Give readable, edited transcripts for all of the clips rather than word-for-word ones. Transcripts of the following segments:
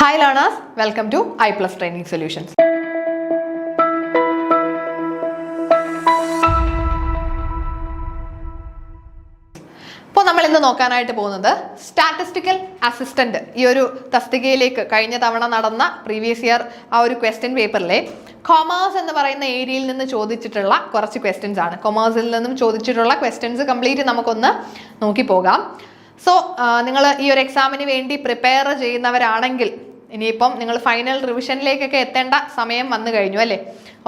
Hi learners, welcome to I+ Training Solutions. ഇപ്പോൾ നമ്മൾ ഇന്ന് നോക്കാനായിട്ട് പോകുന്നത് സ്റ്റാറ്റിസ്റ്റിക്കൽ അസിസ്റ്റന്റ് ഈ ഒരു തസ്തികയിലേക്ക് കഴിഞ്ഞ തവണ നടന്ന പ്രീവിയസ് ഇയർ ആ ഒരു ക്വസ്റ്റ്യൻ പേപ്പറിലെ കൊമേഴ്സ് എന്ന് പറയുന്ന ഏരിയയിൽ നിന്ന് ചോദിച്ചിട്ടുള്ള കുറച്ച് ക്വസ്റ്റ്യൻസ് ആണ്. കൊമേഴ്സിൽ നിന്നും ചോദിച്ചിട്ടുള്ള ക്വസ്റ്റ്യൻസ് കംപ്ലീറ്റ് നമുക്കൊന്ന് നോക്കി പോകാം. സോ നിങ്ങൾ ഈ ഒരു എക്സാമിന് വേണ്ടി പ്രിപ്പയർ ചെയ്യുന്നവരാണെങ്കിൽ ഇനിയിപ്പം നിങ്ങൾ ഫൈനൽ റിവിഷനിലേക്കൊക്കെ എത്തേണ്ട സമയം വന്നു കഴിഞ്ഞു അല്ലേ.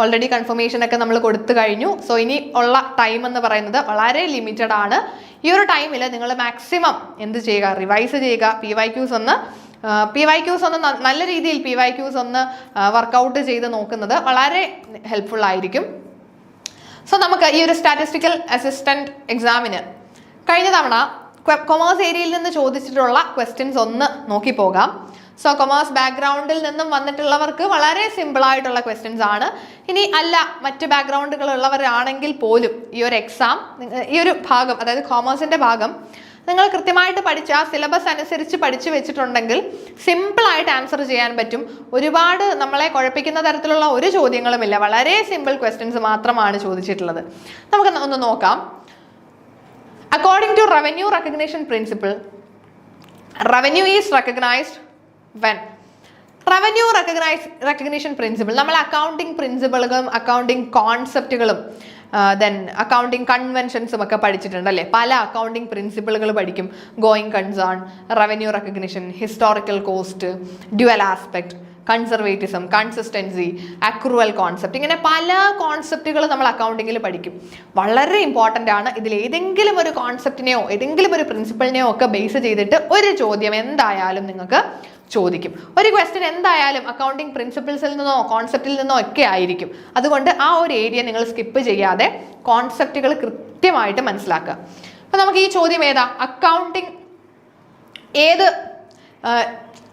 ഓൾറെഡി കൺഫർമേഷൻ ഒക്കെ നമ്മൾ കൊടുത്തു കഴിഞ്ഞു. സോ ഇനി ഉള്ള ടൈം എന്ന് പറയുന്നത് വളരെ ലിമിറ്റഡ് ആണ്. ഈ ഒരു ടൈമിൽ നിങ്ങൾ മാക്സിമം എന്ത് ചെയ്യുക, റിവൈസ് ചെയ്യുക. പി വൈ ക്യൂസ് ഒന്ന് നല്ല രീതിയിൽ ഒന്ന് വർക്കൗട്ട് ചെയ്ത് നോക്കുന്നത് വളരെ ഹെൽപ്ഫുൾ ആയിരിക്കും. സോ നമുക്ക് ഈ ഒരു സ്റ്റാറ്റിസ്റ്റിക്കൽ അസിസ്റ്റന്റ് എക്സാമിന് കഴിഞ്ഞ തവണ കൊമേഴ്സ് ഏരിയയിൽ നിന്ന് ചോദിച്ചിട്ടുള്ള ക്വസ്റ്റ്യൻസ് ഒന്ന് നോക്കി പോകാം. സോ കൊമേഴ്സ് ബാക്ക്ഗ്രൗണ്ടിൽ നിന്നും വന്നിട്ടുള്ളവർക്ക് വളരെ സിമ്പിൾ ആയിട്ടുള്ള ക്വസ്റ്റ്യൻസ് ആണ്. ഇനി അല്ല മറ്റ് ബാക്ക്ഗ്രൗണ്ടുകൾ ഉള്ളവരാണെങ്കിൽ പോലും ഈ ഒരു എക്സാം, ഈ ഒരു ഭാഗം, അതായത് കോമേഴ്സിന്റെ ഭാഗം നിങ്ങൾ കൃത്യമായിട്ട് പഠിച്ച് ആ സിലബസ് അനുസരിച്ച് പഠിച്ചു വെച്ചിട്ടുണ്ടെങ്കിൽ സിമ്പിളായിട്ട് ആൻസർ ചെയ്യാൻ പറ്റും. ഒരുപാട് നമ്മളെ കുഴപ്പിക്കുന്ന തരത്തിലുള്ള ഒരു ചോദ്യങ്ങളുമില്ല. വളരെ സിമ്പിൾ ക്വസ്റ്റ്യൻസ് മാത്രമാണ് ചോദിച്ചിട്ടുള്ളത്. നമുക്ക് ഒന്ന് നോക്കാം. According to revenue recognition principle, revenue is recognised when revenue recognition principle, നമ്മൾ അക്കൗണ്ടിങ് പ്രിൻസിപ്പിളുകളും അക്കൗണ്ടിങ് കോൺസെപ്റ്റുകളും ദെൻ അക്കൗണ്ടിങ് കൺവെൻഷൻസും ഒക്കെ പഠിച്ചിട്ടുണ്ട് അല്ലേ. പല അക്കൗണ്ടിങ് പ്രിൻസിപ്പിളുകൾ പഠിക്കും. Going concern, revenue recognition, historical cost, dual aspect, conservatism, consistency, accrual concept, ഇങ്ങനെ പല കോൺസെപ്റ്റുകൾ നമ്മൾ അക്കൗണ്ടിങ്ങിൽ പഠിക്കും. വളരെ ഇമ്പോർട്ടൻ്റ് ആണ്. ഇതിൽ ഏതെങ്കിലും ഒരു കോൺസെപ്റ്റിനെയോ ഏതെങ്കിലും ഒരു പ്രിൻസിപ്പിളിനെയോ ഒക്കെ ബേസ് ചെയ്തിട്ട് ഒരു ചോദ്യം എന്തായാലും നിങ്ങൾക്ക് ചോദിക്കും. ഒരു ക്വസ്റ്റ്യൻ എന്തായാലും അക്കൗണ്ടിങ് പ്രിൻസിപ്പിൾസിൽ നിന്നോ കോൺസെപ്റ്റിൽ നിന്നോ ഒക്കെ ആയിരിക്കും. അതുകൊണ്ട് ആ ഒരു ഏരിയ നിങ്ങൾ സ്കിപ്പ് ചെയ്യാതെ കോൺസെപ്റ്റുകൾ കൃത്യമായിട്ട് മനസ്സിലാക്കുക. അപ്പൊ നമുക്ക് ഈ ചോദ്യം ഏതാ,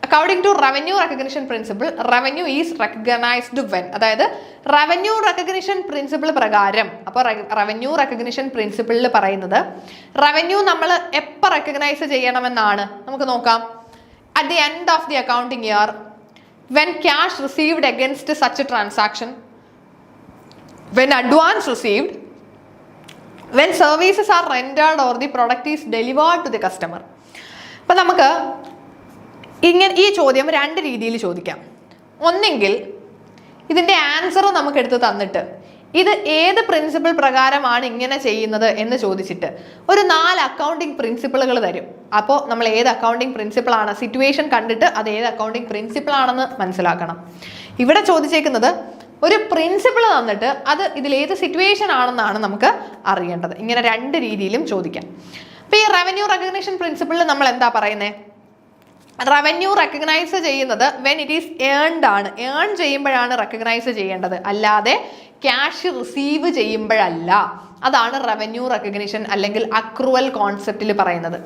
according to revenue recognition principle, revenue is recognised when, അതായത് റവന്യൂ റെക്കഗ്നിഷൻ പ്രിൻസിപ്പിൾ പ്രകാരം. അപ്പോൾ റവന്യൂ റെക്കഗ്നിഷൻ പ്രിൻസിപ്പിളിൽ പറയുന്നത് റവന്യൂ നമ്മൾ എപ്പോൾ റെക്കഗ്നൈസ് ചെയ്യണമെന്നാണ്. നമുക്ക് നോക്കാം. At the end of the accounting year, when cash received against such a transaction, when advance received, when services are rendered or the product is delivered to the customer. അപ്പോൾ നമുക്ക് ഈ ചോദ്യം രണ്ട് രീതിയിൽ ചോദിക്കാം. ഒന്നെങ്കിൽ ഇതിൻ്റെ ആൻസർ നമുക്ക് എടുത്ത് തന്നിട്ട് ഇത് ഏത് പ്രിൻസിപ്പിൾ പ്രകാരമാണ് ഇങ്ങനെ ചെയ്യുന്നത് എന്ന് ചോദിച്ചിട്ട് ഒരു 4 അക്കൗണ്ടിങ് പ്രിൻസിപ്പിളുകൾ തരും. അപ്പോൾ നമ്മൾ ഏത് അക്കൗണ്ടിങ് പ്രിൻസിപ്പിൾ ആണ്, സിറ്റുവേഷൻ കണ്ടിട്ട് അത് ഏത് അക്കൗണ്ടിങ് പ്രിൻസിപ്പിൾ ആണെന്ന് മനസ്സിലാക്കണം. ഇവിടെ ചോദിച്ചേക്കുന്നത് ഒരു പ്രിൻസിപ്പിൾ തന്നിട്ട് അത് ഇതിലേത് സിറ്റുവേഷൻ ആണെന്നാണ് നമുക്ക് അറിയേണ്ടത്. ഇങ്ങനെ രണ്ട് രീതിയിലും ചോദിക്കാം. അപ്പോൾ ഈ റവന്യൂ റെക്കഗ്നിഷൻ പ്രിൻസിപ്പിളിൽ നമ്മൾ എന്താ പറയുന്നത്, റവന്യൂ റെക്കഗ്നൈസ് ചെയ്യുന്നത് വെൻ ഇറ്റ് ഈസ് ഏൺഡ് ആണ്. ഏൺ ചെയ്യുമ്പോഴാണ് റെക്കഗ്നൈസ് ചെയ്യേണ്ടത്, അല്ലാതെ ക്യാഷ് റിസീവ് ചെയ്യുമ്പോഴല്ല. അതാണ് റവന്യൂ റെക്കഗ്നിഷൻ അല്ലെങ്കിൽ അക്രൂവൽ കോൺസെപ്റ്റിൽ പറയുന്നത്.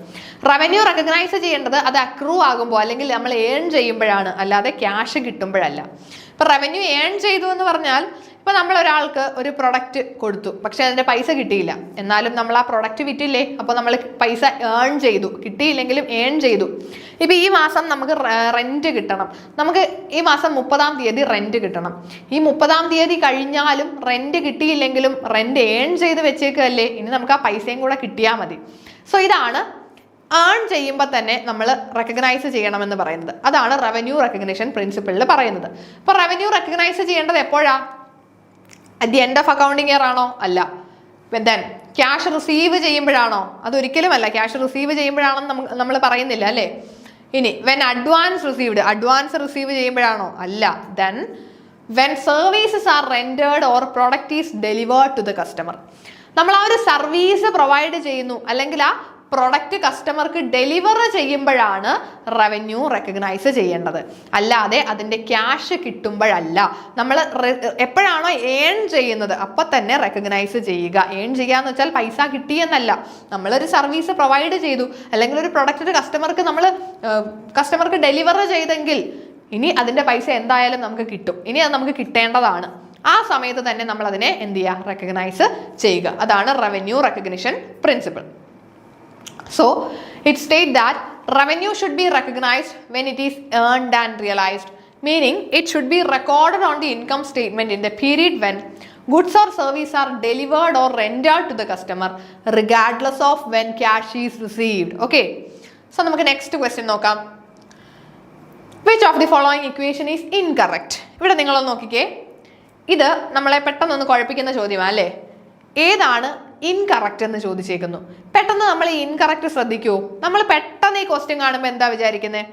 റവന്യൂ റെക്കഗ്നൈസ് ചെയ്യേണ്ടത് അത് അക്രൂ ആകുമ്പോൾ അല്ലെങ്കിൽ നമ്മൾ ഏൺ ചെയ്യുമ്പോഴാണ്, അല്ലാതെ ക്യാഷ് കിട്ടുമ്പോഴല്ല. ഇപ്പം റവന്യൂ ഏൺ ചെയ്തു എന്ന് പറഞ്ഞാൽ ഇപ്പം നമ്മൾ ഒരാൾക്ക് ഒരു പ്രൊഡക്റ്റ് കൊടുത്തു, പക്ഷെ അതിൻ്റെ പൈസ കിട്ടിയില്ല. എന്നാലും നമ്മൾ ആ പ്രൊഡക്റ്റ് വിറ്റില്ലേ, അപ്പോൾ നമ്മൾ പൈസ ഏൺ ചെയ്തു. കിട്ടിയില്ലെങ്കിലും ഏൺ ചെയ്തു. ഇപ്പം ഈ മാസം നമുക്ക് റെൻറ്റ് കിട്ടണം. നമുക്ക് ഈ മാസം 30-ാം തീയതി റെൻറ്റ് കിട്ടണം. ഈ 30-ാം തീയതി കഴിഞ്ഞാലും റെൻറ്റ് കിട്ടിയില്ലെങ്കിലും റെൻറ്റ് ഏൺ ചെയ്ത് വെച്ചേക്കല്ലേ, ഇനി നമുക്ക് ആ പൈസയും കൂടെ കിട്ടിയാൽ മതി. സോ ഇതാണ് ഏൺ ചെയ്യുമ്പോൾ തന്നെ നമ്മൾ റെക്കഗ്നൈസ് ചെയ്യണമെന്ന് പറയുന്നത്. അതാണ് റവന്യൂ റെക്കഗ്നിഷൻ പ്രിൻസിപ്പിളിൽ പറയുന്നത്. അപ്പോൾ റവന്യൂ റെക്കഗ്നൈസ് ചെയ്യേണ്ടത് എപ്പോഴാണ്? At the end of accounting year ആണോ? അല്ല. ദെൻ ക്യാഷ് റിസീവ് ചെയ്യുമ്പോഴാണോ? അതൊരിക്കലും അല്ല. ക്യാഷ് റിസീവ് ചെയ്യുമ്പോഴാണെന്ന് നമ്മൾ പറയുന്നില്ല അല്ലേ. ഇനി വെൻ അഡ്വാൻസ് റിസീവ് ചെയ്യുമ്പോഴാണോ? അല്ല. Then when services are rendered or product is delivered to the customer, നമ്മൾ ആ ഒരു സർവീസ് പ്രൊവൈഡ് ചെയ്യുന്നു അല്ലെങ്കിൽ ആ പ്രൊഡക്റ്റ് കസ്റ്റമർക്ക് ഡെലിവർ ചെയ്യുമ്പോഴാണ് റവന്യൂ റെക്കഗ്നൈസ് ചെയ്യേണ്ടത്, അല്ലാതെ അതിൻ്റെ ക്യാഷ് കിട്ടുമ്പോഴല്ല. നമ്മൾ എപ്പോഴാണോ ഏൺ ചെയ്യുന്നത് അപ്പം തന്നെ റെക്കഗ്നൈസ് ചെയ്യുക. ഏൺ ചെയ്യുക എന്ന് വെച്ചാൽ പൈസ കിട്ടിയെന്നല്ല. നമ്മളൊരു സർവീസ് പ്രൊവൈഡ് ചെയ്തു അല്ലെങ്കിൽ ഒരു പ്രൊഡക്റ്റ് കസ്റ്റമർക്ക് ഡെലിവർ ചെയ്തെങ്കിൽ ഇനി അതിൻ്റെ പൈസ എന്തായാലും നമുക്ക് കിട്ടും. ഇനി അത് നമുക്ക് കിട്ടേണ്ടതാണ്. ആ സമയത്ത് തന്നെ നമ്മൾ അതിനെ എന്ത് ചെയ്യുക, റെക്കഗ്നൈസ് ചെയ്യുക. അതാണ് revenue recognition principle. So it states that revenue should be recognized when it is earned and realized, meaning it should be recorded on the income statement in the period when goods or services are delivered or rendered to the customer, regardless of when cash is received. Okay, so നമുക്ക് next question നോക്കാം. Which of the following equation is incorrect? ഇവിടെ നിങ്ങളൊന്ന് നോക്കിക്കേ, ഇത് നമ്മളെ പെട്ടെന്നൊന്ന് കുഴപ്പിക്കുന്ന ചോദ്യമാണ് അല്ലേ. ഏതാണ് ഇൻകറക്റ്റ് എന്ന് ചോദിച്ചേക്കുന്നു. പെട്ടെന്ന് നമ്മൾ ഈ ഇൻകറക്റ്റ് ശ്രദ്ധിക്കൂ. നമ്മൾ പെട്ടെന്ന് ഈ ക്വസ്റ്റ്യൻ കാണുമ്പോൾ എന്താ വിചാരിക്കുന്നത്?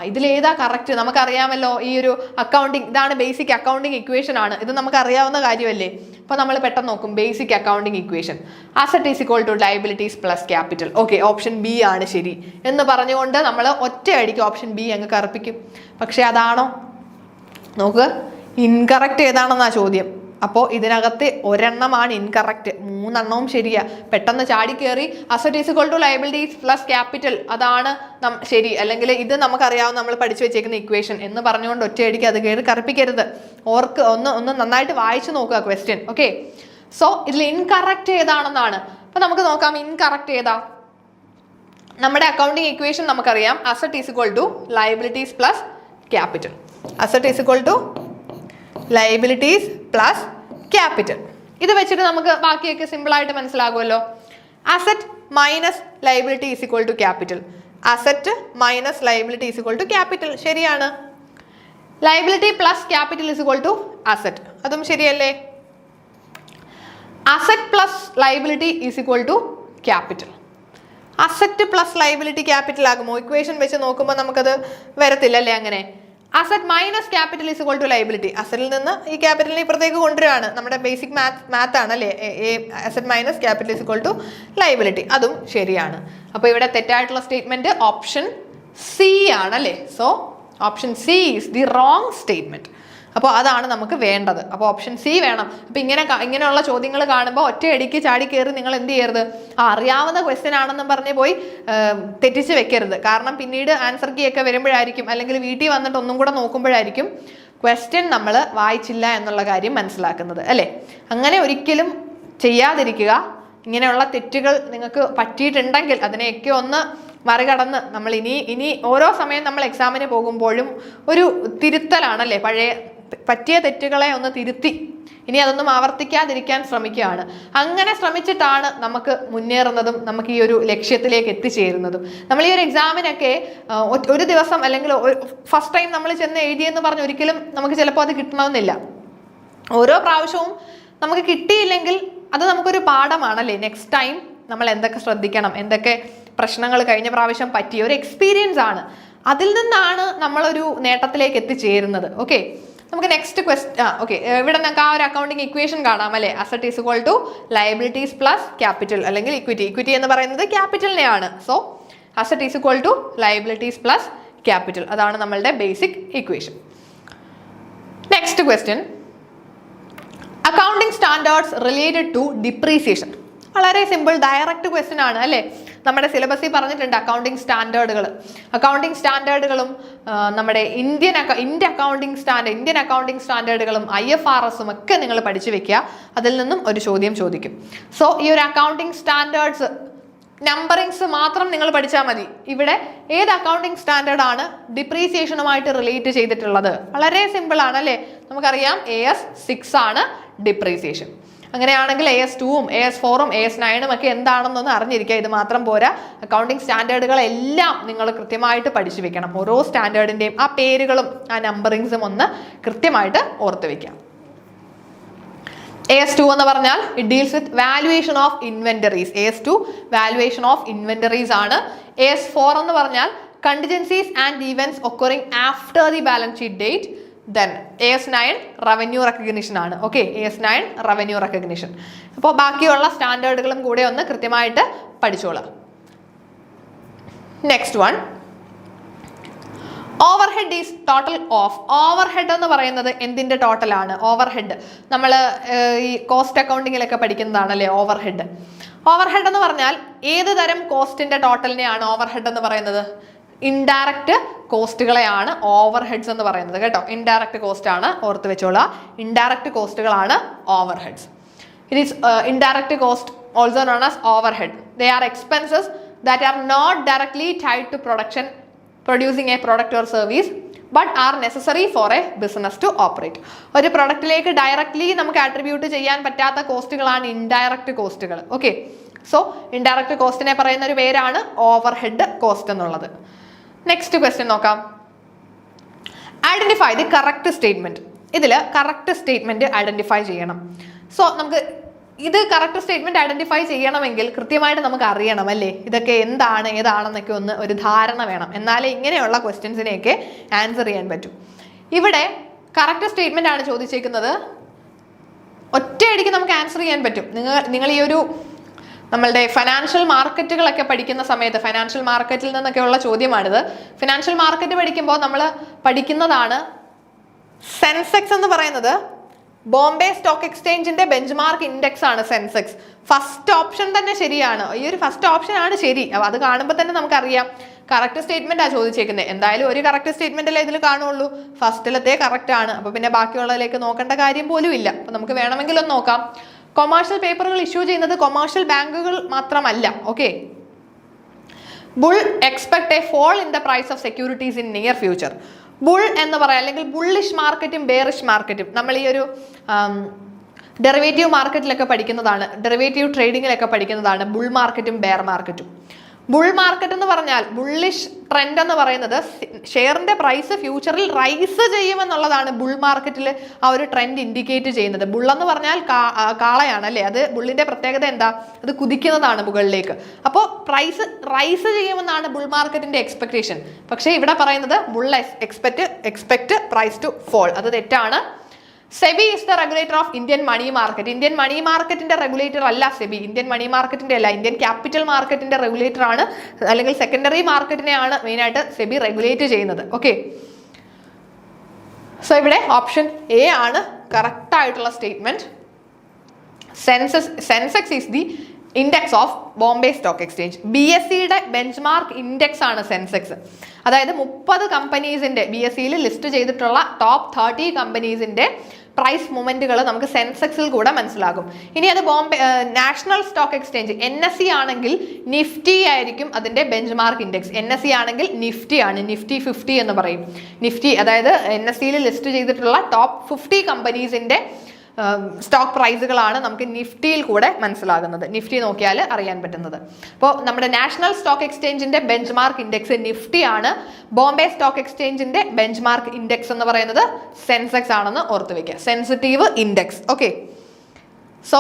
ഇതിലേതാ കറക്റ്റ്? നമുക്കറിയാമല്ലോ, ഈ ഒരു അക്കൗണ്ടിങ്, ഇതാണ് ബേസിക് അക്കൗണ്ടിങ് ഇക്വേഷൻ ആണ്, ഇത് നമുക്ക് അറിയാവുന്ന കാര്യമല്ലേ. അപ്പോൾ നമ്മൾ പെട്ടെന്ന് നോക്കും basic accounting equation, asset is equal to liabilities plus capital. Okay, option B ആണ് ശരി എന്ന് പറഞ്ഞുകൊണ്ട് നമ്മൾ ഒറ്റയടിക്ക് ഓപ്ഷൻ ബി അങ്ങ് കറുപ്പിക്കും. പക്ഷെ അതാണോ? നോക്കുക, ഇൻകറക്റ്റ് ഏതാണെന്നാ ചോദ്യം. അപ്പോൾ ഇതിനകത്ത് ഒരെണ്ണമാണ് ഇൻകറക്റ്റ്, 3 എണ്ണവും ശരിയാ. പെട്ടെന്ന് ചാടി കയറി asset is equal to liabilities plus capital അതാണ് ശരി, അല്ലെങ്കിൽ ഇത് നമുക്കറിയാവുന്ന നമ്മൾ പഠിച്ചു വെച്ചേക്കുന്ന ഇക്വേഷൻ എന്ന് പറഞ്ഞുകൊണ്ട് ഒറ്റയടിക്ക് അത് കയറി കറുപ്പിക്കരുത്. ഒന്ന് നന്നായിട്ട് വായിച്ചു നോക്കുക ക്വസ്റ്റ്യൻ. ഓക്കെ, സോ ഇതിൽ ഇൻകറക്റ്റ് ഏതാണെന്നാണ്. അപ്പൊ നമുക്ക് നോക്കാം ഇൻകറക്റ്റ് ഏതാ. നമ്മുടെ അക്കൗണ്ടിങ് ഇക്വേഷൻ നമുക്കറിയാം, asset is equal to liabilities plus capital. Asset is equal to liabilities plus capital. ഇത് വെച്ചിട്ട് നമുക്ക് ബാക്കിയൊക്കെ സിമ്പിൾ ആയിട്ട് മനസ്സിലാകുമല്ലോ. Asset minus liability is equal to capital. Asset minus liability is equal to capital, ശരിയാണ്. Liability plus capital is equal to asset, അതും ശരിയല്ലേ. Asset plus liability is equal to capital. Asset plus liability capital ആകുമോ? Equation വെച്ച് നോക്കുമ്പോൾ നമുക്കത് വരത്തില്ലല്ലേ അങ്ങനെ. Asset minus capital is equal to liability. അസറ്റിൽ നിന്ന് ഈ ക്യാപിറ്റലിനെ ഇപ്പുറത്തേക്ക് കൊണ്ടുവരികയാണ്. നമ്മുടെ ബേസിക് മാത്ത് ആണ് അല്ലേ. Asset minus capital is equal to liability, അതും ശരിയാണ്. അപ്പോൾ ഇവിടെ തെറ്റായിട്ടുള്ള സ്റ്റേറ്റ്മെന്റ് ഓപ്ഷൻ സി ആണ് അല്ലേ. So option C is the wrong statement. അപ്പോൾ അതാണ് നമുക്ക് വേണ്ടത്. അപ്പോൾ ഓപ്ഷൻ സി വേണം. അപ്പോൾ ഇങ്ങനെയുള്ള ചോദ്യങ്ങൾ കാണുമ്പോൾ ഒറ്റയടിക്ക് ചാടി കയറി നിങ്ങൾ എന്ത് ചെയ്യരുത്, അറിയാവുന്ന ക്വസ്റ്റ്യൻ ആണെന്നും പറഞ്ഞ് പോയി തെറ്റിച്ച് വെക്കരുത്. കാരണം പിന്നീട് ആൻസർ കീ ഒക്കെ വരുമ്പോഴായിരിക്കും, അല്ലെങ്കിൽ വീട്ടിൽ വന്നിട്ട് ഒന്നും കൂടെ നോക്കുമ്പോഴായിരിക്കും ക്വസ്റ്റ്യൻ നമ്മൾ വായിച്ചില്ല എന്നുള്ള കാര്യം മനസ്സിലാക്കുന്നത് അല്ലേ. അങ്ങനെ ഒരിക്കലും ചെയ്യാതിരിക്കുക. ഇങ്ങനെയുള്ള തെറ്റുകൾ നിങ്ങൾക്ക് പറ്റിയിട്ടുണ്ടെങ്കിൽ അതിനെയൊക്കെ ഒന്ന് മറികടന്ന് നമ്മൾ ഇനി ഓരോ സമയം നമ്മൾ എക്സാമിന് പോകുമ്പോഴും ഒരു തിരുത്തലാണല്ലേ. പറ്റിയ തെറ്റുകളെ ഒന്ന് തിരുത്തി ഇനി അതൊന്നും ആവർത്തിക്കാതിരിക്കാൻ ശ്രമിക്കുകയാണ്. അങ്ങനെ ശ്രമിച്ചിട്ടാണ് നമുക്ക് മുന്നേറുന്നതും നമുക്ക് ഈ ഒരു ലക്ഷ്യത്തിലേക്ക് എത്തിച്ചേരുന്നതും. നമ്മൾ ഈ ഒരു എക്സാമിനൊക്കെ ഒരു ദിവസം അല്ലെങ്കിൽ ഫസ്റ്റ് ടൈം നമ്മൾ ചെന്ന് എഴുതിയെന്ന് പറഞ്ഞ് ഒരിക്കലും നമുക്ക് ചിലപ്പോൾ അത് കിട്ടണമെന്നില്ല. ഓരോ പ്രാവശ്യവും നമുക്ക് കിട്ടിയില്ലെങ്കിൽ അത് നമുക്കൊരു പാഠമാണല്ലേ. നെക്സ്റ്റ് ടൈം നമ്മൾ എന്തൊക്കെ ശ്രദ്ധിക്കണം, എന്തൊക്കെ പ്രശ്നങ്ങൾ കഴിഞ്ഞ പ്രാവശ്യം പറ്റിയ ഒരു എക്സ്പീരിയൻസ് ആണ്. അതിൽ നിന്നാണ് നമ്മളൊരു നേട്ടത്തിലേക്ക് എത്തിച്ചേരുന്നത്. ഓക്കെ, നമുക്ക് നെക്സ്റ്റ് ഓക്കെ, ഇവിടെ നമുക്ക് ആ ഒരു അക്കൗണ്ടിങ് ഇക്വേഷൻ കാണാം അല്ലേ. Asset is equal to liabilities plus capital അല്ലെങ്കിൽ ഇക്വിറ്റി എന്ന് പറയുന്നത് ക്യാപിറ്റലിനെയാണ്. So asset is equal to liabilities plus capital, അതാണ് നമ്മളുടെ basic equation. Next question, accounting standards related to depreciation. വളരെ സിമ്പിൾ ഡയറക്റ്റ് ക്വസ്റ്റ്യൻ ആണ് അല്ലേ. നമ്മുടെ സിലബസിൽ പറഞ്ഞിട്ടുണ്ട് അക്കൗണ്ടിങ് സ്റ്റാൻഡേർഡുകളും നമ്മുടെ ഇന്ത്യൻ അക്കൗണ്ടിങ് സ്റ്റാൻഡേർഡുകളും IFRS ഒക്കെ നിങ്ങൾ പഠിച്ചു വെക്കുക. അതിൽ നിന്നും ഒരു ചോദ്യം ചോദിക്കും. സോ ഈ ഒരു അക്കൗണ്ടിങ് സ്റ്റാൻഡേർഡ്സ് നമ്പറിങ്സ് മാത്രം നിങ്ങൾ പഠിച്ചാൽ മതി. ഇവിടെ ഏത് അക്കൗണ്ടിങ് സ്റ്റാൻഡേർഡ് ആണ് ഡിപ്രീസിയേഷനുമായിട്ട് റിലേറ്റ് ചെയ്തിട്ടുള്ളത്? വളരെ സിമ്പിൾ ആണ് അല്ലേ. നമുക്കറിയാം AS6 ആണ് ഡിപ്രീസിയേഷൻ. അങ്ങനെയാണെങ്കിൽ AS2ഉം AS4ഉം AS9ഉം ഒക്കെ എന്താണെന്നൊന്ന് അറിഞ്ഞിരിക്കുക. ഇത് മാത്രം പോരാ, അക്കൗണ്ടിങ് സ്റ്റാൻഡേർഡുകളെല്ലാം നിങ്ങൾ കൃത്യമായിട്ട് പഠിച്ചു വെക്കണം. ഓരോ സ്റ്റാൻഡേർഡിൻ്റെയും ആ പേരുകളും ആ നമ്പറിങ്സും ഒന്ന് കൃത്യമായിട്ട് ഓർത്ത് വെക്കാം. AS2 എന്ന് പറഞ്ഞാൽ it deals with valuation of inventories. AS2 valuation of inventories ആണ്. AS4 എന്ന് പറഞ്ഞാൽ contingencies and events occurring after the balance sheet date. Then AS9 revenue recognition ആണ്. Okay, AS9 revenue recognition. അപ്പോൾ ബാക്കിയുള്ള സ്റ്റാൻഡേർഡുകളും കൂടെ ഒന്ന് കൃത്യമായിട്ട് പഠിച്ചോളാം. Next one, overhead is total of. Overhead എന്ന് പറയുന്നത് എന്തിൻ്റെ ടോട്ടലാണ്? ഓവർഹെഡ് നമ്മൾ ഈ കോസ്റ്റ് അക്കൗണ്ടിങ്ങിലൊക്കെ പഠിക്കുന്നതാണല്ലേ ഓവർഹെഡ്. ഓവർഹെഡ് എന്ന് പറഞ്ഞാൽ ഏത് തരം കോസ്റ്റിന്റെ ടോട്ടലിനെയാണ് ഓവർഹെഡ് എന്ന് പറയുന്നത്? ഇൻഡയറക്റ്റ് കോസ്റ്റുകളെയാണ് ഓവർഹെഡ്സ് എന്ന് പറയുന്നത് കേട്ടോ. ഇൻഡയറക്റ്റ് കോസ്റ്റ് ആണ്, ഓർത്ത് വെച്ചോളാം. ഇൻഡയറക്റ്റ് കോസ്റ്റുകളാണ് overheads. It is indirect cost also known as overhead. They are expenses that are not directly tied to producing a product or service but are necessary for a business to operate. ഒരു പ്രൊഡക്റ്റിലേക്ക് directly നമുക്ക് attribute ചെയ്യാൻ പറ്റാത്ത കോസ്റ്റുകളാണ് indirect കോസ്റ്റുകൾ. Okay, so indirect കോസ്റ്റിനെ പറയുന്ന ഒരു പേരാണ് over head cost എന്നുള്ളത്. Next question നോക്കാം. Identify the correct statement. ഇതിൽ കറക്റ്റ് സ്റ്റേറ്റ്മെന്റ് ഐഡന്റിഫൈ ചെയ്യണം. സോ നമുക്ക് ഇത് കറക്റ്റ് സ്റ്റേറ്റ്മെന്റ് ഐഡന്റിഫൈ ചെയ്യണമെങ്കിൽ കൃത്യമായിട്ട് നമുക്ക് അറിയണം അല്ലേ, ഇതൊക്കെ എന്താണ് ഏതാണെന്നൊക്കെ ഒരു ധാരണ വേണം. എന്നാലേ ഇങ്ങനെയുള്ള ക്വസ്റ്റ്യൻസിനെയൊക്കെ ആൻസർ ചെയ്യാൻ പറ്റും. ഇവിടെ കറക്റ്റ് സ്റ്റേറ്റ്മെന്റ് ആണ് ചോദിച്ചേക്കുന്നത്. ഒറ്റയടിക്ക് നമുക്ക് ആൻസർ ചെയ്യാൻ പറ്റും. നിങ്ങൾ ഈ ഒരു നമ്മളുടെ ഫൈനാൻഷ്യൽ മാർക്കറ്റുകളൊക്കെ പഠിക്കുന്ന സമയത്ത് ഫൈനാൻഷ്യൽ മാർക്കറ്റിൽ നിന്നൊക്കെയുള്ള ചോദ്യമാണിത്. ഫിനാൻഷ്യൽ മാർക്കറ്റ് പഠിക്കുമ്പോൾ നമ്മൾ പഠിക്കുന്നതാണ് സെൻസെക്സ് എന്ന് പറയുന്നത്. ബോംബെ സ്റ്റോക്ക് എക്സ്ചേഞ്ചിന്റെ ബെഞ്ച്മാർക്ക് ഇൻഡെക്സ് ആണ് സെൻസെക്സ്. ഫസ്റ്റ് ഓപ്ഷൻ തന്നെ ശരിയാണ്. ഈ ഒരു ഫസ്റ്റ് ഓപ്ഷൻ ആണ് ശരി. അത് കാണുമ്പോൾ തന്നെ നമുക്കറിയാം കറക്റ്റ് സ്റ്റേറ്റ്മെന്റ് ആ ചോദിച്ചേക്കുന്നത്. എന്തായാലും ഒരു കറക്റ്റ് സ്റ്റേറ്റ്മെന്റ് അല്ലേ ഇതിൽ കാണുള്ളൂ. ഫസ്റ്റിലത്തെ കറക്റ്റ് ആണ്. അപ്പൊ പിന്നെ ബാക്കിയുള്ളതിലേക്ക് നോക്കേണ്ട കാര്യം പോലും ഇല്ല. അപ്പൊ നമുക്ക് വേണമെങ്കിൽ ഒന്ന് നോക്കാം. കൊമേഴ്ഷ്യൽ പേപ്പറുകൾ ഇഷ്യൂ ചെയ്യുന്നത് കൊമേഴ്ഷ്യൽ ബാങ്കുകൾ മാത്രമല്ല. Okay, bull expect a fall in the price of securities in near future. Bull എന്ന് പറയാം, അല്ലെങ്കിൽ ബുള്ളിഷ് മാർക്കറ്റും ബെയറിഷ് മാർക്കറ്റും നമ്മൾ ഈ ഒരു ഡെറിവേറ്റീവ് മാർക്കറ്റിലൊക്കെ പഠിക്കുന്നതാണ്, ഡെറിവേറ്റീവ് ട്രേഡിങ്ങിലൊക്കെ പഠിക്കുന്നതാണ് ബുൾ മാർക്കറ്റും ബെയർ മാർക്കറ്റും. ബുൾ മാർക്കറ്റ് എന്ന് പറഞ്ഞാൽ ബുള്ളിഷ് ട്രെൻഡ് എന്ന് പറയുന്നത് ഷെയറിന്റെ പ്രൈസ് ഫ്യൂച്ചറിൽ റൈസ് ചെയ്യുമെന്നുള്ളതാണ് ബുൾ മാർക്കറ്റിൽ ആ ഒരു ട്രെൻഡ് ഇൻഡിക്കേറ്റ് ചെയ്യുന്നത്. ബുൾ എന്ന് പറഞ്ഞാൽ കാളയാണ് അല്ലേ, അത് ബുള്ളിന്റെ പ്രത്യേകത എന്താ, അത് കുതിക്കുന്നതാണ് മുകളിലേക്ക്. അപ്പോൾ പ്രൈസ് റൈസ് ചെയ്യുമെന്നാണ് ബുൾ മാർക്കറ്റിന്റെ എക്സ്പെക്ടേഷൻ. പക്ഷേ ഇവിടെ പറയുന്നത് bull expect price to fall, അത് തെറ്റാണ്. SEBI is the regulator of Indian money market. Indian money മാർക്കറ്റിന്റെ റെഗുലേറ്റർ അല്ല സെബി. ഇന്ത്യൻ മണി മാർക്കറ്റിന്റെ അല്ല, ഇന്ത്യൻ ക്യാപിറ്റൽ മാർക്കറ്റിന്റെ റെഗുലേറ്റർ ആണ്, അല്ലെങ്കിൽ സെക്കൻഡറി മാർക്കറ്റിനെയാണ് മെയിനായിട്ട് സെബി റെഗുലേറ്റ് ചെയ്യുന്നത്. ഓക്കെ, സോ ഇവിടെ ഓപ്ഷൻ എ ആണ് കറക്റ്റ് ആയിട്ടുള്ള statement. Sensex is the index of Bombay stock exchange. BSEയുടെ ബെഞ്ച് മാർക്ക് ഇൻഡെക്സ് ആണ് സെൻസെക്സ്. അതായത് 30 കമ്പനീസിന്റെ BSEയിൽ ലിസ്റ്റ് ചെയ്തിട്ടുള്ള ടോപ്പ് 30 കമ്പനീസിന്റെ പ്രൈസ് മൂവ്മെന്റുകൾ നമുക്ക് സെൻസെക്സിൽ കൂടെ മനസ്സിലാകും. ഇനി അത് Bombay national stock exchange NSE ആണെങ്കിൽ നിഫ്റ്റി ആയിരിക്കും അതിന്റെ ബെഞ്ച് മാർക്ക് ഇൻഡെക്സ്. NSE ആണെങ്കിൽ നിഫ്റ്റി ആണ്, നിഫ്റ്റി 50 എന്ന് പറയും. നിഫ്റ്റി അതായത് NSEയിൽ ലിസ്റ്റ് ചെയ്തിട്ടുള്ള ടോപ്പ് 50 കമ്പനീസിന്റെ സ്റ്റോക്ക് പ്രൈസുകളാണ് നമുക്ക് നിഫ്റ്റിയിൽ കൂടെ മനസ്സിലാകുന്നത്. നിഫ്റ്റി നോക്കിയാൽ അറിയാൻ പറ്റുന്നത്. അപ്പോൾ നമ്മുടെ നാഷണൽ സ്റ്റോക്ക് എക്സ്ചേഞ്ചിന്റെ ബെഞ്ച് മാർക്ക് ഇൻഡെക്സ് നിഫ്റ്റി ആണ്. ബോംബെ സ്റ്റോക്ക് എക്സ്ചേഞ്ചിന്റെ ബെഞ്ച് മാർക്ക് ഇൻഡെക്സ് എന്ന് പറയുന്നത് സെൻസെക്സ് ആണെന്ന് ഓർത്ത് വെക്കുക. Sensitive index. Okay, so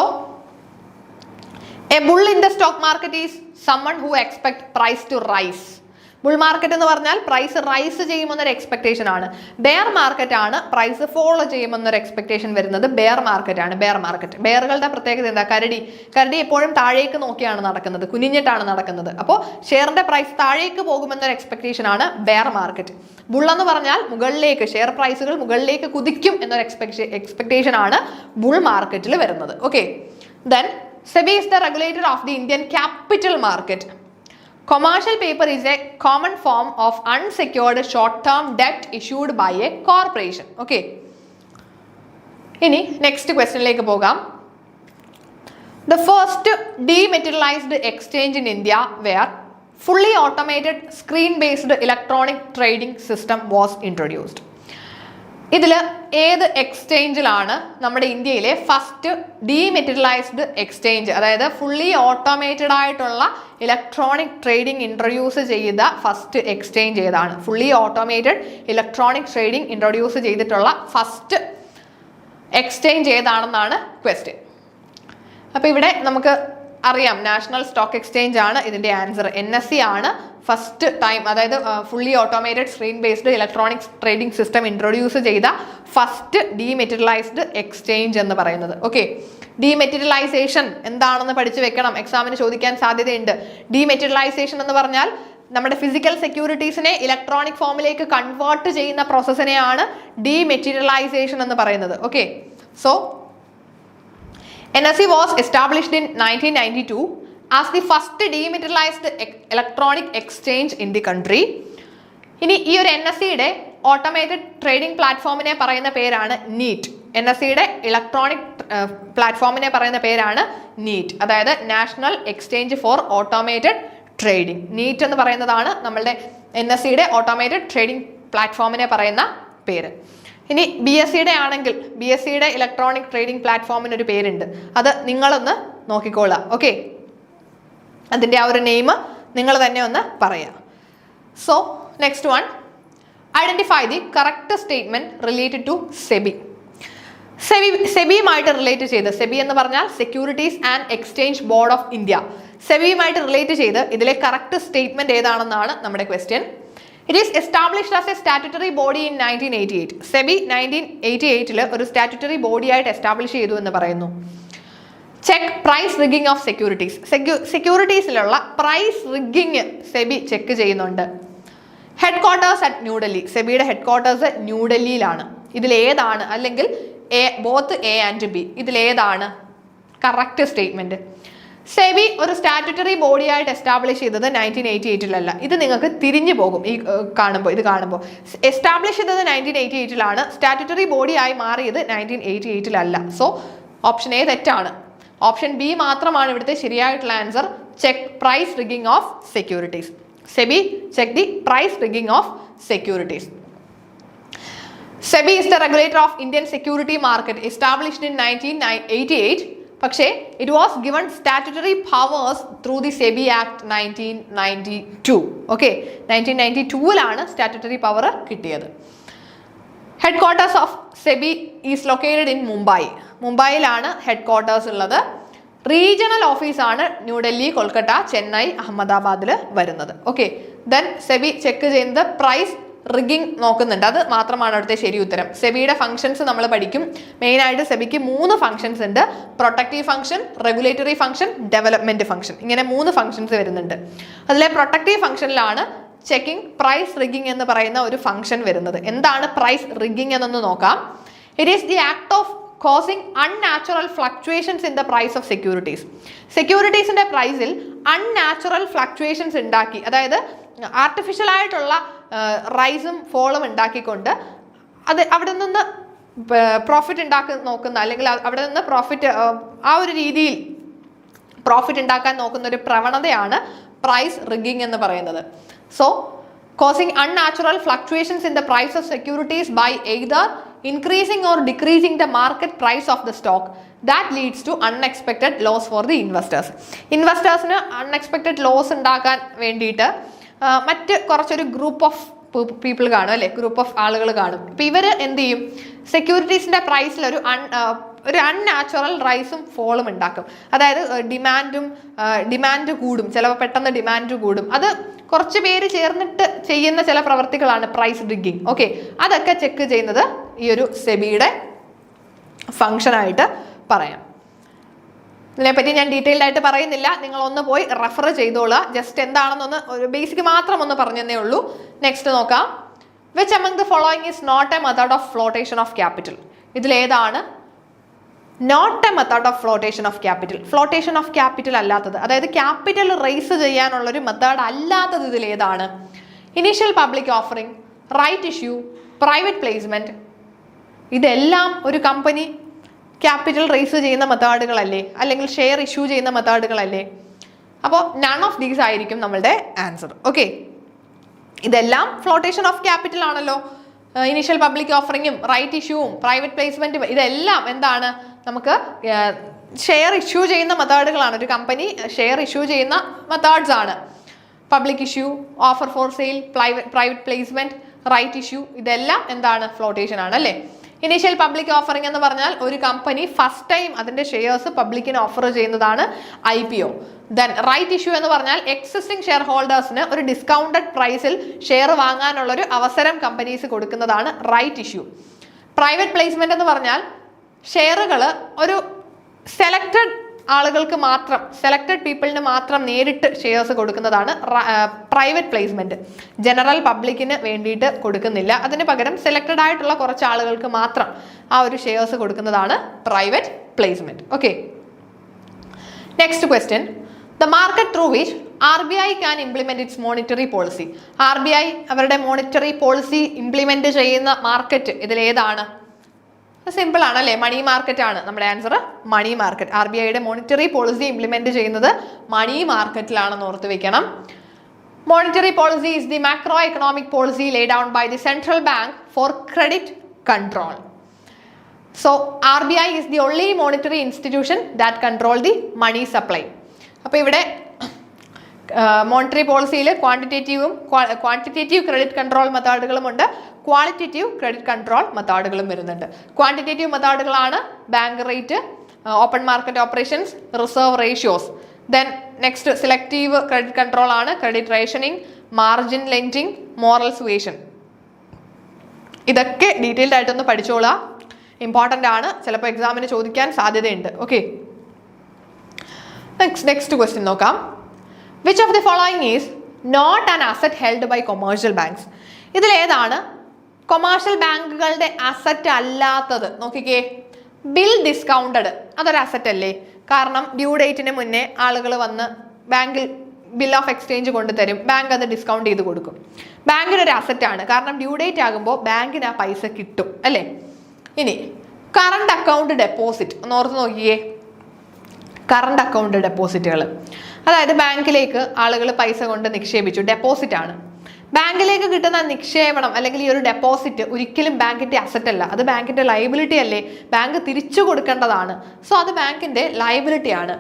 a bull in the stock market is someone who expect price to rise. Bull market എന്ന് പറഞ്ഞാൽ പ്രൈസ് റൈസ് ചെയ്യുമെന്നൊരു എക്സ്പെക്ടേഷൻ ആണ്. ബെയർ മാർക്കറ്റ് ആണ് പ്രൈസ് ഫോളോ ചെയ്യുമെന്നൊരു എക്സ്പെക്ടേഷൻ വരുന്നത്. ബെയർ മാർക്കറ്റ് ആണ്. ബെയർ മാർക്കറ്റ്, ബെയറുകളുടെ പ്രത്യേകത എന്താ, കരടി എപ്പോഴും താഴേക്ക് നോക്കിയാണ് നടക്കുന്നത്, കുനിഞ്ഞിട്ടാണ് നടക്കുന്നത്. അപ്പോൾ ഷെയറിന്റെ പ്രൈസ് താഴേക്ക് പോകുമെന്നൊരു എക്സ്പെക്ടേഷൻ ആണ് ബെയർ മാർക്കറ്റ്. ബുൾ എന്ന് പറഞ്ഞാൽ മുകളിലേക്ക്, ഷെയർ പ്രൈസുകൾ മുകളിലേക്ക് കുതിക്കും എന്നൊരു എക്സ്പെക്ടേഷൻ ആണ് ബുൾ മാർക്കറ്റിൽ വരുന്നത്. Okay, then SEBI is the regulator of the Indian capital market. Commercial paper is a common form of unsecured short-term debt issued by a corporation. Okay. ഇനി next ക്വസ്റ്റ്യനിലേക്ക് പോകാം. The first dematerialized exchange in India where fully automated screen-based electronic trading system was introduced. ഇതിൽ ഏത് എക്സ്ചേഞ്ചിലാണ് നമ്മുടെ ഇന്ത്യയിലെ first dematerialised exchange, അതായത് fully automated ആയിട്ടുള്ള electronic trading introduce ചെയ്ത ഫസ്റ്റ് എക്സ്ചേഞ്ച് ഏതാണ്? Fully automated electronic trading introduce ചെയ്തിട്ടുള്ള ഫസ്റ്റ് എക്സ്ചേഞ്ച് ഏതാണെന്നാണ് ക്വസ്റ്റ്യൻ. അപ്പോൾ ഇവിടെ നമുക്ക് അറിയാം നാഷണൽ സ്റ്റോക്ക് എക്സ്ചേഞ്ച് ആണ് ഇതിന്റെ ആൻസർ. NSE ആണ് ഫസ്റ്റ് ടൈം, അതായത് fully automated screen based electronic trading system introduce ചെയ്ത ഫസ്റ്റ് ഡീമെറ്റീരിയലൈസ്ഡ് എക്സ്ചേഞ്ച് എന്ന് പറയുന്നത്. ഓക്കെ, ഡീമെറ്റീരിയലൈസേഷൻ എന്താണെന്ന് പഠിച്ചു വെക്കണം, എക്സാമിന് ചോദിക്കാൻ സാധ്യതയുണ്ട്. ഡീമെറ്റീരിയലൈസേഷൻ എന്ന് പറഞ്ഞാൽ നമ്മുടെ ഫിസിക്കൽ സെക്യൂരിറ്റീസിനെ ഇലക്ട്രോണിക് ഫോമിലേക്ക് കൺവേർട്ട് ചെയ്യുന്ന പ്രോസസ്സിനെയാണ് ഡീമെറ്റീരിയലൈസേഷൻ എന്ന് പറയുന്നത്. Okay, so NSE was established in 1992 as the first dematerialized electronic exchange in the country. ഇനി ഈ ഒരു NSEയുടെ ഓട്ടോമേറ്റഡ് ട്രേഡിംഗ് പ്ലാറ്റ്ഫോമിനെ പറയുന്ന പേരാണ് നീറ്റ്. NSEയുടെ ഇലക്ട്രോണിക് പ്ലാറ്റ്ഫോമിനെ പറയുന്ന പേരാണ് നീറ്റ്, അതായത് national exchange for automated trading. NEAT എന്ന് പറയുന്നതാണ് നമ്മളുടെ NSEയുടെ ഓട്ടോമേറ്റഡ് ട്രേഡിംഗ് പ്ലാറ്റ്ഫോമിനെ പറയുന്ന പേര്. ഇനി BSEയുടെ ആണെങ്കിൽ BSEയുടെ ഇലക്ട്രോണിക് ട്രേഡിംഗ് പ്ലാറ്റ്ഫോമിന് ഒരു പേരുണ്ട്, അത് നിങ്ങളൊന്ന് നോക്കിക്കോളുക. ഓക്കെ, അതിൻ്റെ ആ ഒരു നെയിം നിങ്ങൾ തന്നെ ഒന്ന് പറയാം. So next one, identify the correct statement related to SEBI. സെബിയുമായിട്ട് റിലേറ്റ് ചെയ്ത്, സെബി എന്ന് പറഞ്ഞാൽ securities and exchange board of India, സെബിയുമായിട്ട് റിലേറ്റ് ചെയ്ത് ഇതിലെ കറക്റ്റ് സ്റ്റേറ്റ്മെന്റ് ഏതാണെന്നാണ് നമ്മുടെ question. It is established as a statutory body in 1988. SEBI 1988 ഒരു സ്റ്റാറ്റ്യൂട്ടറി ബോഡിയായിട്ട് എസ്റ്റാബ്ലിഷ് ചെയ്തു എന്ന് പറയുന്നു. Check price rigging of securities, സെക്യൂരിറ്റീസിലുള്ള പ്രൈസ് റിഗിങ് സെബി ചെക്ക് ചെയ്യുന്നുണ്ട്. ഹെഡ് ക്വാർട്ടേഴ്സ് അറ്റ് ന്യൂഡൽഹി, സെബിയുടെ ഹെഡ് ക്വാർട്ടേഴ്സ് ന്യൂഡൽഹിയിലാണ്. ഇതിലേതാണ്, അല്ലെങ്കിൽ ബോത്ത് A and B, ഇതിലേതാണ് കറക്റ്റ് സ്റ്റേറ്റ്മെന്റ്? സെബി ഒരു സ്റ്റാറ്റ്യൂട്ടറി ബോഡിയായിട്ട് എസ്റ്റാബ്ലിഷ് ചെയ്തത് 1988 ഇത് നിങ്ങൾക്ക് തിരിഞ്ഞു പോകും ഈ കാണുമ്പോൾ. എസ്റ്റാബ്ലിഷ് ചെയ്തത് 1988 സ്റ്റാറ്റ്യൂട്ടറി ബോഡി ആയി മാറിയത് 1988 സോ ഓപ്ഷൻ A തെറ്റാണ്. ഓപ്ഷൻ B മാത്രമാണ് ഇവിടുത്തെ ശരിയായിട്ടുള്ള answer. Check price rigging of securities. SEBI check the price rigging of securities. SEBI is the regulator of Indian security market, established in 1988. പക്ഷേ it was given statutory powers through the SEBI Act 1992. Okay, 1992 statutory power കിട്ടിയത്. Headquarters of SEBI is located in Mumbai, മുംബൈയിലാണ് headquarters ഉള്ളത്. Regional ഓഫീസാണ് ന്യൂഡൽഹി, കൊൽക്കത്ത, ചെന്നൈ, അഹമ്മദാബാദിൽ വരുന്നത്. Okay, then SEBI check ചെയ്യുന്നത് price rigging നോക്കുന്നുണ്ട്, അത് മാത്രമാണ് അവിടുത്തെ ശരി ഉത്തരം. സെബിയുടെ ഫംഗ്ഷൻസ് നമ്മൾ പഠിക്കും. മെയിനായിട്ട് സെബിക്ക് 3 ഫംഗ്ഷൻസ് ഉണ്ട്: protective function, regulatory function, development function. ഇങ്ങനെ 3 ഫംഗ്ഷൻസ് വരുന്നുണ്ട്. അതിലെ പ്രൊട്ടക്റ്റീവ് ഫംഗ്ഷനിലാണ് ചെക്കിംഗ് പ്രൈസ് റിഗിങ് എന്ന് പറയുന്ന ഒരു ഫംഗ്ഷൻ വരുന്നത്. എന്താണ് പ്രൈസ് റിഗിങ് എന്നൊന്ന് നോക്കാം. It is the act of causing unnatural fluctuations in the price of securities. സെക്യൂരിറ്റീസിന്റെ പ്രൈസിൽ അൺനാച്ചുറൽ ഫ്ലക്ച്വേഷൻസ് ഉണ്ടാക്കി, അതായത് ആർട്ടിഫിഷ്യൽ ആയിട്ടുള്ള റൈസും ഫോളും ഉണ്ടാക്കിക്കൊണ്ട് അത് അവിടെ നിന്ന് പ്രോഫിറ്റ് നോക്കുന്ന, അല്ലെങ്കിൽ അവിടെ നിന്ന് പ്രോഫിറ്റ് ആ ഒരു രീതിയിൽ പ്രോഫിറ്റ് ഉണ്ടാക്കാൻ നോക്കുന്ന ഒരു പ്രവണതയാണ് പ്രൈസ് റിഗിങ് എന്ന് പറയുന്നത്. So causing unnatural fluctuations in the price of securities by either increasing or decreasing the market price of the stock that leads to unexpected loss for the investors. ഇൻവെസ്റ്റേഴ്സിന് unexpected loss ഉണ്ടാക്കാൻ വേണ്ടിയിട്ട് മറ്റ് കുറച്ചൊരു group of people കാണും, അല്ലേ, group of ആളുകൾ കാണും. ഇപ്പം ഇവർ എന്ത് ചെയ്യും? സെക്യൂരിറ്റീസിൻ്റെ പ്രൈസിൽ ഒരു അൺനാച്ചുറൽ റൈസും ഫോളും ഉണ്ടാക്കും. അതായത് ഡിമാൻഡ് കൂടും, ചിലപ്പോൾ പെട്ടെന്ന് ഡിമാൻഡ് കൂടും. അത് കുറച്ച് പേര് ചേർന്നിട്ട് ചെയ്യുന്ന ചില പ്രവർത്തികളാണ് പ്രൈസ് റിഗിങ്. ഓക്കെ, അതൊക്കെ ചെക്ക് ചെയ്യുന്നത് ഈ ഒരു സെബിയുടെ ഫംഗ്ഷനായിട്ട് പറയാം. ഇതിനെപ്പറ്റി ഞാൻ ഡീറ്റെയിൽഡ് ആയിട്ട് പറയുന്നില്ല, നിങ്ങൾ ഒന്ന് പോയി റെഫർ ചെയ്തോളുക. ജസ്റ്റ് എന്താണെന്നൊന്ന് ഒരു ബേസിക് മാത്രം ഒന്ന് പറഞ്ഞതേ ഉള്ളൂ. നെക്സ്റ്റ് നോക്കാം. Which among the following is not a method of flotation of capital? ഇതിലേതാണ് not a method of flotation of capital? Flotation of capital അല്ലാത്തത്, അതായത് ക്യാപിറ്റൽ റേസ് ചെയ്യാനുള്ളൊരു മെത്തേഡ് അല്ലാത്തത് ഇതിലേതാണ്? Initial public offering, right issue, private placement. ഇതെല്ലാം ഒരു company capital raise ചെയ്യുന്ന മെത്തേഡുകളല്ലേ, അല്ലെങ്കിൽ ഷെയർ ഇഷ്യൂ ചെയ്യുന്ന മെത്തേഡുകളല്ലേ? അപ്പോൾ നൺ ഓഫ് ദീസ് ആയിരിക്കും നമ്മളുടെ ആൻസർ. ഓക്കെ, ഇതെല്ലാം ഫ്ലോട്ടേഷൻ ഓഫ് ക്യാപിറ്റൽ ആണല്ലോ. ഇനീഷ്യൽ പബ്ലിക് ഓഫറിങ്ങും റൈറ്റ് ഇഷ്യൂവും പ്രൈവറ്റ് പ്ലേസ്മെന്റും ഇതെല്ലാം എന്താണ്? നമുക്ക് ഷെയർ ഇഷ്യൂ ചെയ്യുന്ന മെത്തേഡുകളാണ്. ഒരു കമ്പനി ഷെയർ ഇഷ്യൂ ചെയ്യുന്ന മെത്തേഡ്സ് ആണ്. Public issue, offer for sale, private placement, right issue, ഇതെല്ലാം എന്താണ്? ഫ്ലോട്ടേഷൻ ആണ്, അല്ലേ? ഇനീഷ്യൽ പബ്ലിക് ഓഫറിംഗ് എന്ന് പറഞ്ഞാൽ ഒരു കമ്പനി ഫസ്റ്റ് ടൈം അതിന്റെ ഷെയർസ് പബ്ലിക്കിന് ഓഫർ ചെയ്യുന്നതാണ് IPO. ദെൻ റൈറ്റ് ഇഷ്യൂ എന്ന് പറഞ്ഞാൽ എക്സിസ്റ്റിംഗ് ഷെയർ ഹോൾഡേഴ്സിന് ഒരു ഡിസ്കൗണ്ടഡ് പ്രൈസിൽ ഷെയർ വാങ്ങാനുള്ളൊരു അവസരം കമ്പനീസ് കൊടുക്കുന്നതാണ് റൈറ്റ് ഇഷ്യൂ. പ്രൈവറ്റ് പ്ലേസ്മെന്റ് എന്ന് പറഞ്ഞാൽ ഷെയറുകൾ ഒരു സെലക്റ്റഡ് ആളുകൾക്ക് മാത്രം, സെലക്റ്റഡ് പീപ്പിളിന് മാത്രം നേരിട്ട് ഷെയർസ് കൊടുക്കുന്നതാണ് പ്രൈവറ്റ് പ്ലേസ്മെന്റ്. ജനറൽ പബ്ലിക്കിന് വേണ്ടിയിട്ട് കൊടുക്കുന്നില്ല, അതിന് പകരം സെലക്റ്റഡ് ആയിട്ടുള്ള കുറച്ച് ആളുകൾക്ക് മാത്രം ആ ഒരു ഷെയർസ് കൊടുക്കുന്നതാണ് private placement. Okay, next question. The market through which RBI can implement its monetary policy. RBI അവരുടെ മോണിറ്ററി പോളിസി ഇംപ്ലിമെന്റ് ചെയ്യുന്ന മാർക്കറ്റ് ഇതിലേതാണ്? സിമ്പിൾ ആണ് അല്ലേ, മണി മാർക്കറ്റ് ആണ് നമ്മുടെ ആൻസർ. മണി മാർക്കറ്റ്, RBIയുടെ മോണിറ്ററി പോളിസി ഇംപ്ലിമെന്റ് ചെയ്യുന്നത് മണി മാർക്കറ്റിലാണെന്ന് ഓർത്ത് വെക്കണം. Monetary policy is the macroeconomic policy laid down by the central bank for credit control. So RBI is the only monetary institution that control the money supply. അപ്പോൾ ഇവിടെ monetary പോളിസിയിൽ quantitative credit control മെത്തേഡുകളും ഉണ്ട്, qualitative credit control മെത്തേഡുകളും വരുന്നുണ്ട്. Quantitative മെത്തേഡുകളാണ് bank rate, open market operations, reserve ratios. Then next selective credit control ആണ് credit rationing, margin lending, moral suasion. ഇതൊക്കെ ഡീറ്റെയിൽഡ് ആയിട്ടൊന്ന് പഠിച്ചോളാം, ഇമ്പോർട്ടൻ്റ് ആണ്, ചിലപ്പോൾ എക്സാമിന് ചോദിക്കാൻ സാധ്യതയുണ്ട്. ഓക്കെ, നെക്സ്റ്റ് ക്വസ്റ്റ്യൻ നോക്കാം. Which of the following is not an asset held by commercial banks? ഇതിലേതാണ് കൊമേഴ്ഷ്യൽ ബാങ്കുകളുടെ അസറ്റ് അല്ലാത്തത്? നോക്കിക്കേ, ബിൽ ഡിസ്കൗണ്ടഡ് അതൊരു അസറ്റ് അല്ലേ? കാരണം ഡ്യൂ ഡേറ്റിന് മുന്നേ ആളുകൾ വന്ന് ബാങ്കിൽ ബിൽ ഓഫ് എക്സ്ചേഞ്ച് കൊണ്ടുതരും, ബാങ്ക് അത് ഡിസ്കൗണ്ട് ചെയ്ത് കൊടുക്കും. ബാങ്കിന് ഒരു അസറ്റാണ്, കാരണം ഡ്യൂ ഡേറ്റ് ആകുമ്പോൾ ബാങ്കിന് ആ പൈസ കിട്ടും അല്ലേ. ഇനി കറണ്ട് അക്കൗണ്ട് ഡെപ്പോസിറ്റ് ഒന്ന് ഓർത്ത് നോക്കിയേ. കറണ്ട് അക്കൗണ്ട് ഡെപ്പോസിറ്റുകൾ, അതായത് ബാങ്കിലേക്ക് ആളുകൾ പൈസ കൊണ്ട് നിക്ഷേപിച്ചു, ഡെപ്പോസിറ്റ് ആണ്. ബാങ്കിലേക്ക് കിട്ടുന്ന നിക്ഷേപണം അല്ലെങ്കിൽ ഈ ഒരു ഡെപ്പോസിറ്റ് ഒരിക്കലും ബാങ്കിന്റെ അസറ്റ് അല്ല, അത് ബാങ്കിന്റെ ലയബിലിറ്റി അല്ലേ, ബാങ്ക് തിരിച്ചു കൊടുക്കേണ്ടതാണ്. സോ അത് ബാങ്കിന്റെ ലയബിലിറ്റി ആണ്.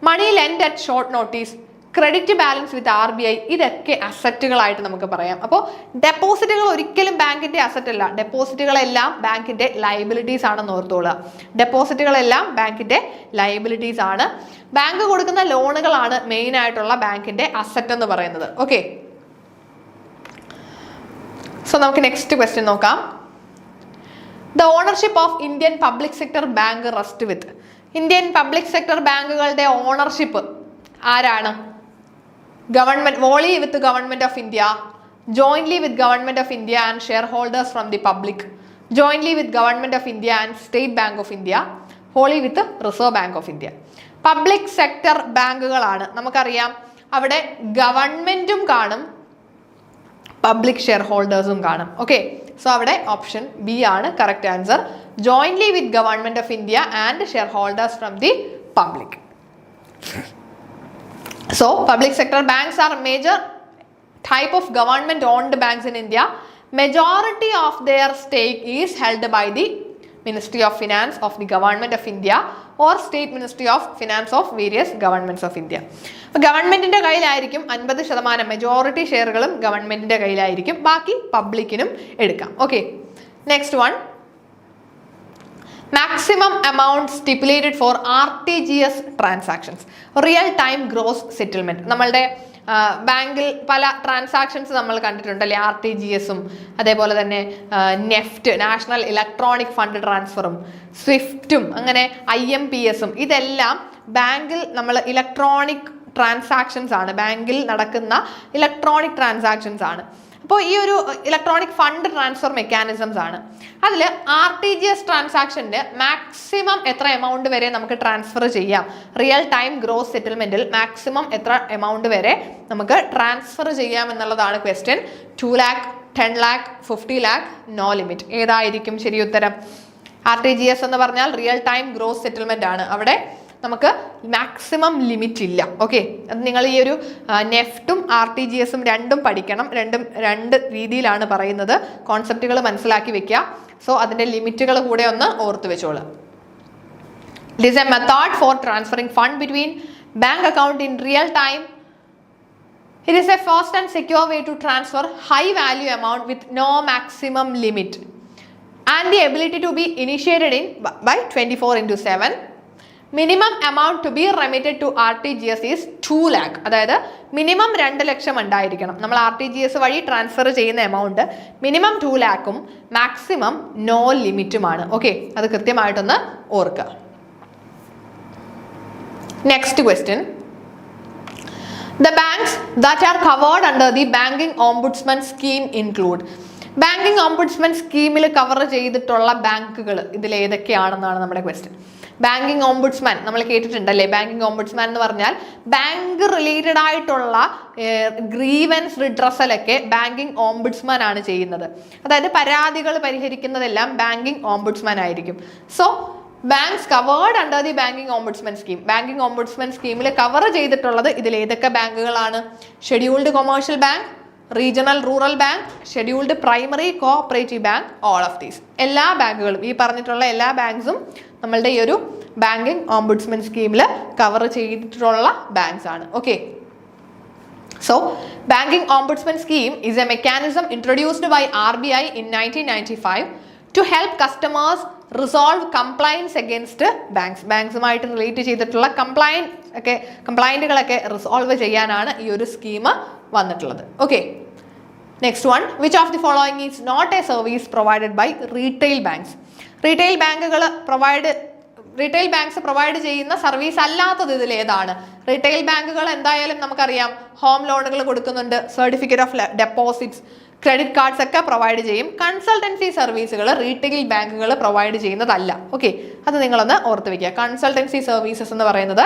Money lend at short notice, credit balance with RBI, ഇതൊക്കെ അസറ്റുകളായിട്ട് നമുക്ക് പറയാം. അപ്പോൾ ഡെപ്പോസിറ്റുകൾ ഒരിക്കലും ബാങ്കിന്റെ അസറ്റ് അല്ല, ഡെപ്പോസിറ്റുകളെല്ലാം ബാങ്കിന്റെ ലയബിലിറ്റീസ് ആണെന്ന് ഓർത്തോളുക. ഡെപ്പോസിറ്റുകളെല്ലാം ബാങ്കിന്റെ ലയബിലിറ്റീസ് ആണ്. ബാങ്ക് കൊടുക്കുന്ന ലോണുകളാണ് മെയിൻ ആയിട്ടുള്ള ബാങ്കിന്റെ അസറ്റ് എന്ന് പറയുന്നത്. ഓക്കെ, സോ നമുക്ക് നെക്സ്റ്റ് ക്വസ്റ്റ്യൻ നോക്കാം. The ownership of Indian public sector bank rest with? Indian public sector ബാങ്കുകളുടെ ഓണർഷിപ്പ് ആരാണ്? Government, wholly with government of India, jointly with government of India and shareholders from the public, jointly with government of India and State Bank of India, wholly with Reserve Bank of India. Public sector ബാങ്കുകളാണ്, നമുക്കറിയാം അവിടെ ഗവൺമെന്റും കാണും public share ഹോൾഡേഴ്സും കാണും. Okay, so അവിടെ option B ആണ് correct answer, jointly with government of India and shareholders from the public. So public sector banks are major type of government owned banks in India. Majority of their stake is held by the Ministry of Finance of the Government of India or State Ministry of Finance of various governments of India. ഗവൺമെന്റിന്റെ കയ്യിലായിരിക്കും 50%, majority ഷെയറുകളും ഗവൺമെന്റിന്റെ കയ്യിലായിരിക്കും, ബാക്കി പബ്ലിക്കിനും എടുക്കാം. Okay, next one. Maximum amount stipulated for RTGS transactions, real time gross settlement. നമ്മളുടെ ബാങ്കിൽ പല transactions നമ്മൾ കണ്ടിട്ടുണ്ടല്ലേ, RTGSും അതേപോലെ തന്നെ നെഫ്റ്റ്, നാഷണൽ ഇലക്ട്രോണിക് ഫണ്ട് ട്രാൻസ്ഫറും, സ്വിഫ്റ്റും, അങ്ങനെ IMPSും, ഇതെല്ലാം ബാങ്കിൽ നമ്മൾ ഇലക്ട്രോണിക് ട്രാൻസാക്ഷൻസ് ആണ്, ബാങ്കിൽ നടക്കുന്ന ഇലക്ട്രോണിക് ട്രാൻസാക്ഷൻസ് ആണ്. അപ്പോൾ ഈ ഒരു ഇലക്ട്രോണിക് ഫണ്ട് ട്രാൻസ്ഫർ മെക്കാനിസംസ് ആണ്. അതിൽ RTGS ട്രാൻസാക്ഷൻ്റെ മാക്സിമം എത്ര എമൗണ്ട് വരെ നമുക്ക് ട്രാൻസ്ഫർ ചെയ്യാം? റിയൽ ടൈം ഗ്രോസ് സെറ്റിൽമെന്റിൽ മാക്സിമം എത്ര എമൗണ്ട് വരെ നമുക്ക് ട്രാൻസ്ഫർ ചെയ്യാം എന്നുള്ളതാണ് question. 2 lakh, 10 lakh, 50 lakh, no limit. ഏതായിരിക്കും ശരി ഉത്തരം? RTGS എന്ന് പറഞ്ഞാൽ റിയൽ ടൈം ഗ്രോസ് സെറ്റിൽമെന്റ് ആണ്, അവിടെ നമുക്ക് മാക്സിമം ലിമിറ്റ് ഇല്ല. ഓക്കെ, അത് നിങ്ങൾ ഈ ഒരു നെഫ്റ്റും RTGSും രണ്ടും പഠിക്കണം, രണ്ട് രീതിയിലാണ് പറയുന്നത്, കോൺസെപ്റ്റുകൾ മനസ്സിലാക്കി വെക്കുക. സോ അതിൻ്റെ ലിമിറ്റുകൾ കൂടെ ഒന്ന് ഓർത്ത് വെച്ചോളൂ. It is A method for transferring fund between bank account in real time. It is a fast and secure way to transfer high value amount with no maximum limit and the ability to be initiated in by 24/7. Minimum amount to be remitted to RTGS is 2 lakh. അതായത് minimum 2 ലക്ഷം ഉണ്ടായിരിക്കണം. നമ്മൾ RTGS വഴി transfer ചെയ്യുന്ന amount minimum 2 lakhും maximum no ലിമിറ്റുമാണ്. Okay, അത് കൃത്യമായിട്ടൊന്ന് ഓർക്കുക. Next question. The banks that are covered under the Banking Ombudsman Scheme include. Banking ombudsman സ്കീമിൽ കവർ ചെയ്തിട്ടുള്ള ബാങ്കുകൾ ഇതിൽ ഏതൊക്കെയാണെന്നാണ് നമ്മുടെ ക്വസ്റ്റ്യൻ. ബാങ്കിങ് ഓംബുഡ്സ്മാൻ നമ്മൾ കേട്ടിട്ടുണ്ടല്ലേ. ബാങ്കിങ് ഓംബുഡ്സ്മാൻ എന്ന് പറഞ്ഞാൽ ബാങ്ക് റിലേറ്റഡ് ആയിട്ടുള്ള ഗ്രീവൻസ് റിഡ്രസലൊക്കെ ബാങ്കിങ് ഓംബുഡ്സ്മാൻ ആണ് ചെയ്യുന്നത്. അതായത് പരാതികൾ പരിഹരിക്കുന്നതെല്ലാം ബാങ്കിങ് ഓംബുഡ്സ്മാൻ ആയിരിക്കും. So banks covered under the banking ombudsman scheme. Banking ombudsman സ്കീമിൽ കവർ ചെയ്തിട്ടുള്ളത് ഇതിൽ ഏതൊക്കെ ബാങ്കുകളാണ്? Scheduled commercial bank, regional rural bank, scheduled primary cooperative bank, all of these. എല്ലാ ബാങ്കുകളും, ഈ പറഞ്ഞിട്ടുള്ള എല്ലാ ബാങ്ക്സും നമ്മളുടെ ഈ ഒരു ബാങ്കിങ് ഓംബുഡ്സ്മാൻ സ്കീമിൽ കവർ ചെയ്തിട്ടുള്ള ബാങ്ക്സ് ആണ്. Okay. So, Banking Ombudsman Scheme is a mechanism introduced by RBI in 1995 to help customers resolve complaints against banks. ബാങ്ക്സുമായിട്ട് റിലേറ്റ് ചെയ്തിട്ടുള്ള കംപ്ലൈൻറ്റുകളൊക്കെ റിസോൾവ് ചെയ്യാനാണ് ഈ ഒരു സ്കീം വന്നിട്ടുള്ളത്. Okay. Next one, which of the following is not a service provided by retail banks? Retail banks provide ചെയ്യുന്ന service അല്ലാത്തത് ഇതിൽ ഏതാണ്? റീറ്റെയിൽ ബാങ്കുകൾ എന്തായാലും നമുക്കറിയാം ഹോം ലോണുകൾ കൊടുക്കുന്നുണ്ട്, certificate of deposits, credit cards ഒക്കെ പ്രൊവൈഡ് ചെയ്യും. കൺസൾട്ടൻസി സർവീസുകൾ റീറ്റെയിൽ ബാങ്കുകൾ പ്രൊവൈഡ് ചെയ്യുന്നതല്ല. ഓക്കെ, അത് നിങ്ങളൊന്ന് ഓർത്ത് വയ്ക്കുക. കൺസൾട്ടൻസി സർവീസസ് എന്ന് പറയുന്നത്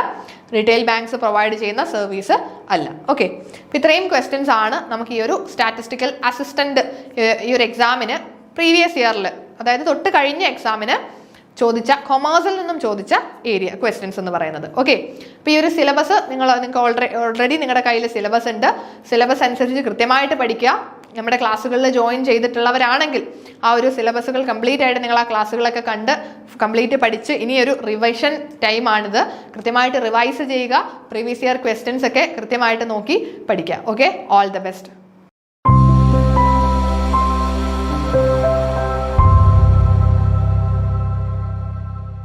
റീറ്റെയിൽ ബാങ്ക്സ് പ്രൊവൈഡ് ചെയ്യുന്ന സർവീസ് അല്ല. ഓക്കെ, അപ്പോൾ ഇത്രയും ക്വസ്റ്റ്യൻസ് ആണ് നമുക്ക് ഈ ഒരു സ്റ്റാറ്റിസ്റ്റിക്കൽ അസിസ്റ്റന്റ് ഈ ഒരു എക്സാമിന് പ്രീവിയസ് ഇയറിൽ, അതായത് തൊട്ട് കഴിഞ്ഞ എക്സാമിന് കൊമേഴ്സിൽ നിന്നും ചോദിച്ച ക്വസ്റ്റ്യൻസ് എന്ന് പറയുന്നത്. ഓക്കെ, അപ്പോൾ ഈ ഒരു സിലബസ് നിങ്ങൾക്ക് ഓൾറെഡി നിങ്ങളുടെ കയ്യിൽ സിലബസ് ഉണ്ട്. സിലബസ് അനുസരിച്ച് കൃത്യമായിട്ട് പഠിക്കുക. നമ്മുടെ ക്ലാസ്സുകളിൽ ജോയിൻ ചെയ്തിട്ടുള്ളവരാണെങ്കിൽ ആ ഒരു സിലബസുകൾ കംപ്ലീറ്റ് ആയിട്ട് നിങ്ങൾ ആ ക്ലാസ്സുകളൊക്കെ കണ്ട് കംപ്ലീറ്റ് പഠിച്ച് ഇനിയൊരു റിവിഷൻ ടൈമാണിത്. കൃത്യമായിട്ട് റിവൈസ് ചെയ്യുക. പ്രീവിയസ് ഇയർ ക്വസ്റ്റ്യൻസ് ഒക്കെ കൃത്യമായിട്ട് നോക്കി പഠിക്കുക. Okay, all the best.